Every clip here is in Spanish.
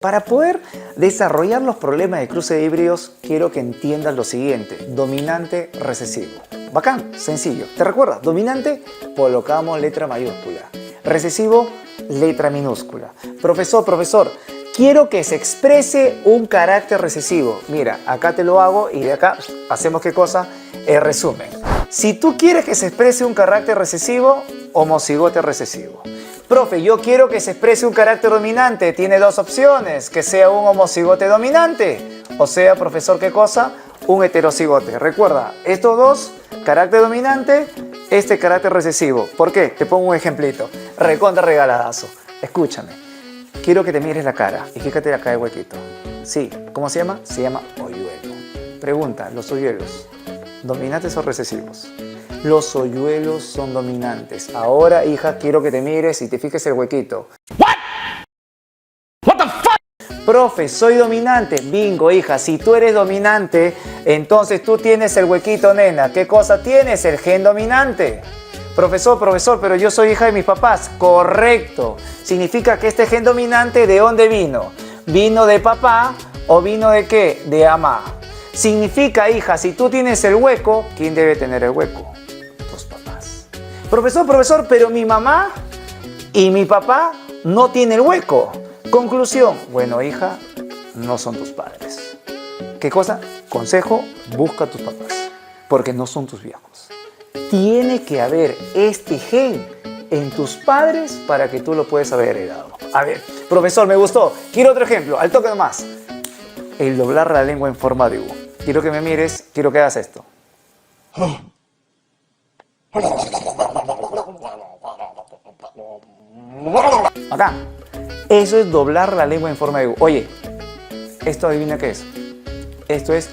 Para poder desarrollar los problemas de cruce de híbridos, quiero que entiendas lo siguiente. Dominante recesivo. Bacán, sencillo. ¿Te recuerdas? Dominante, colocamos letra mayúscula. Recesivo, letra minúscula. Profesor, quiero que se exprese un carácter recesivo. Mira, acá te lo hago y de acá hacemos ¿qué cosa? El resumen. Si tú quieres que se exprese un carácter recesivo, homocigote recesivo. Profe, yo quiero que se exprese un carácter dominante. Tiene dos opciones, que sea un homocigote dominante. O sea, profesor, ¿qué cosa? Un heterocigote. Recuerda, estos dos, carácter dominante, este carácter recesivo. ¿Por qué? Te pongo un ejemplito. Recontra regaladazo. Escúchame. Quiero que te mires la cara y fíjate acá el huequito. Sí, ¿cómo se llama? Se llama hoyuelo. Pregunta, ¿los hoyuelos dominantes o recesivos? Los hoyuelos son dominantes. Ahora, hija, quiero que te mires y te fijes el huequito. What the fuck? Profe, soy dominante. Bingo, hija. Si tú eres dominante, entonces tú tienes el huequito, nena. ¿Qué cosa tienes? El gen dominante. Profesor, pero yo soy hija de mis papás. Correcto. Significa que este gen dominante, ¿de dónde vino? ¿Vino de papá o vino de qué? De mamá. Significa, hija, si tú tienes el hueco, ¿quién debe tener el hueco? Tus papás. Profesor, pero mi mamá y mi papá no tienen el hueco. Conclusión. Bueno, hija, no son tus padres. ¿Qué cosa? Consejo, busca a tus papás, porque no son tus viejos. Tiene que haber este gen en tus padres para que tú lo puedas haber heredado. A ver, profesor, me gustó. Quiero otro ejemplo, al toque nomás. El doblar la lengua en forma de U. Quiero que me mires, quiero que hagas esto. Acá. Eso es doblar la lengua en forma de U. Oye, ¿esto adivina qué es? Esto es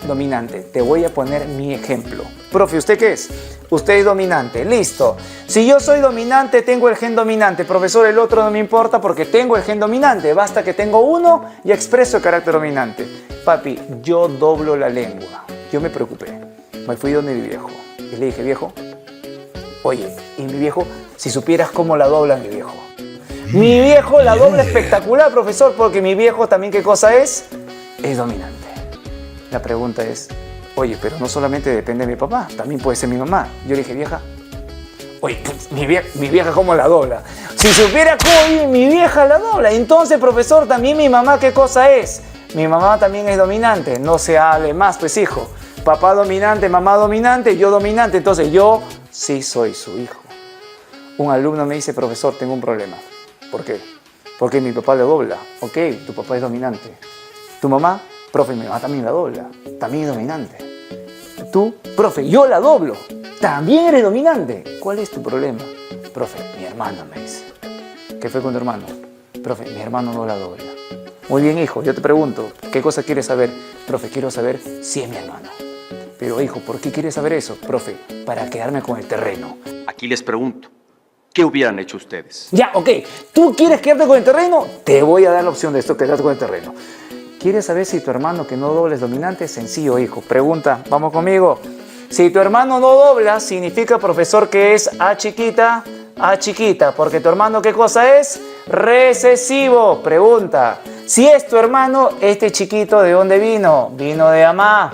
dominante. Te voy a poner mi ejemplo. Profe, ¿usted qué es? Usted es dominante. Listo. Si yo soy dominante, tengo el gen dominante. Profesor, el otro no me importa porque tengo el gen dominante. Basta que tengo uno y expreso el carácter dominante. Papi, yo doblo la lengua. Yo me preocupé. Me fui donde mi viejo. Y le dije, viejo, oye, y mi viejo, si supieras cómo la dobla mi viejo. Mi viejo la dobla espectacular, profesor, porque mi viejo también, ¿qué cosa es? Es dominante. La pregunta es, oye, pero no solamente depende de mi papá, también puede ser mi mamá. Yo le dije, vieja, oye, pues, mi vieja ¿cómo la dobla? Si supiera cómo mi vieja la dobla, entonces, profesor, también mi mamá ¿qué cosa es? Mi mamá también es dominante. No se hable más, pues, hijo. Papá dominante, mamá dominante, yo dominante. Entonces, yo sí soy su hijo. Un alumno me dice, profesor, tengo un problema. ¿Por qué? Porque mi papá le dobla. Ok, tu papá es dominante. ¿Tu mamá? Profe, mi mamá también la dobla. También es dominante. Tú, profe, yo la doblo. También eres dominante. ¿Cuál es tu problema? Profe, mi hermano me dice. ¿Qué fue con tu hermano? Profe, mi hermano no la dobla. Muy bien, hijo, yo te pregunto, ¿qué cosa quieres saber? Profe, quiero saber si es mi hermano. Pero, hijo, ¿por qué quieres saber eso? Profe, para quedarme con el terreno. Aquí les pregunto, ¿qué hubieran hecho ustedes? Ya, ok. ¿Tú quieres quedarte con el terreno? Te voy a dar la opción de esto, quedarte con el terreno. ¿Quieres saber si tu hermano que no dobla es dominante? Sencillo, hijo. Pregunta, vamos conmigo. Si tu hermano no dobla, significa, profesor, que es A chiquita, porque tu hermano, ¿qué cosa es? Recesivo. Pregunta, si es tu hermano, este chiquito, ¿de dónde vino? Vino de mamá.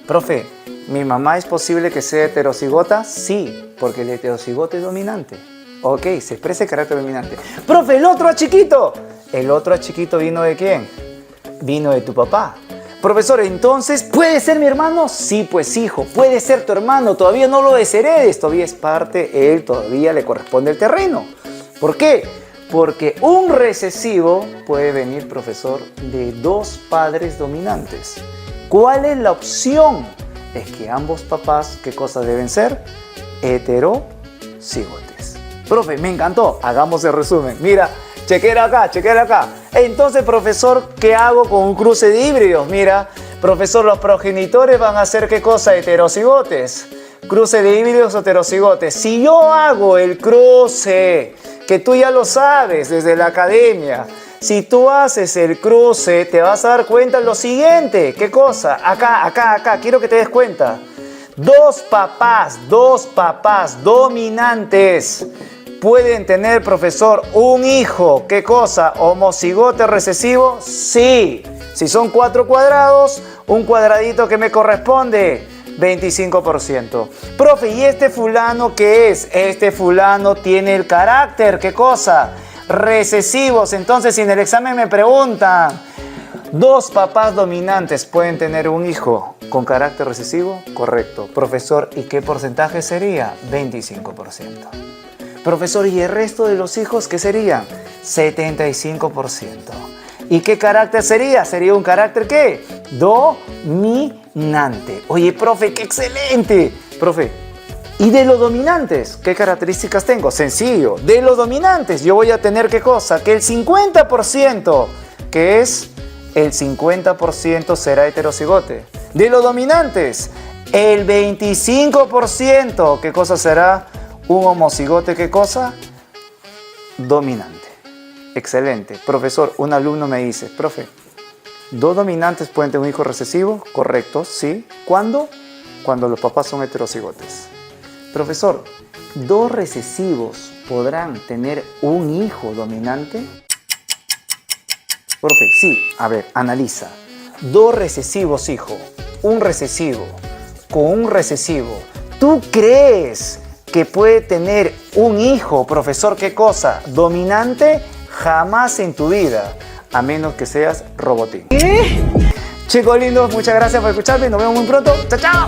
Profe, ¿mi mamá es posible que sea heterocigota? Sí, porque el heterocigote es dominante. Ok, se expresa el carácter dominante. Profe, ¿el otro A chiquito? ¿El otro A chiquito vino de quién? Vino de tu papá. Profesor, entonces, ¿puede ser mi hermano? Sí, pues hijo, puede ser tu hermano. Todavía no lo desheredes, todavía es parte, él todavía le corresponde el terreno. ¿Por qué? Porque un recesivo puede venir, profesor, de dos padres dominantes. ¿Cuál es la opción? Es que ambos papás, ¿qué cosas deben ser? Heterocigotes. Profe, me encantó. Hagamos el resumen. Mira, chequera acá. Entonces, profesor, ¿qué hago con un cruce de híbridos? Mira, profesor, los progenitores van a ser ¿qué cosa? Heterocigotes. Cruce de híbridos o heterocigotes. Si yo hago el cruce, que tú ya lo sabes desde la academia, si tú haces el cruce, te vas a dar cuenta de lo siguiente. ¿Qué cosa? Acá. Quiero que te des cuenta. Dos papás dominantes pueden tener, profesor, un hijo. ¿Qué cosa? ¿Homocigote recesivo? Sí. Si son 4 cuadrados, un cuadradito que me corresponde, 25%. Profe, ¿y este fulano qué es? Este fulano tiene el carácter, ¿qué cosa? Recesivos. Entonces, si en el examen me preguntan, ¿2 papás dominantes pueden tener un hijo con carácter recesivo? Correcto. Profesor, ¿y qué porcentaje sería? 25%. Profesor, ¿y el resto de los hijos qué serían? 75%. ¿Y qué carácter sería? Sería un carácter ¿qué? Dominante. Oye, profe, ¡qué excelente! Profe, ¿y de los dominantes qué características tengo? Sencillo. De los dominantes yo voy a tener ¿qué cosa? Que el 50%, que es el 50% será heterocigote. De los dominantes, el 25%, ¿qué cosa será? Un homocigote, ¿qué cosa? Dominante. Excelente. Profesor, un alumno me dice, profe, ¿2 dominantes pueden tener un hijo recesivo? Correcto, sí. ¿Cuándo? Cuando los papás son heterocigotes. Profesor, ¿2 recesivos podrán tener un hijo dominante? Profe, sí. A ver, analiza. 2 recesivos, hijo. Un recesivo con un recesivo. ¿Tú crees que puede tener un hijo, profesor, qué cosa? ¿Dominante? Jamás en tu vida, a menos que seas robotín. ¿Qué? Chicos lindos, muchas gracias por escucharme. Nos vemos muy pronto. ¡Chao, chao!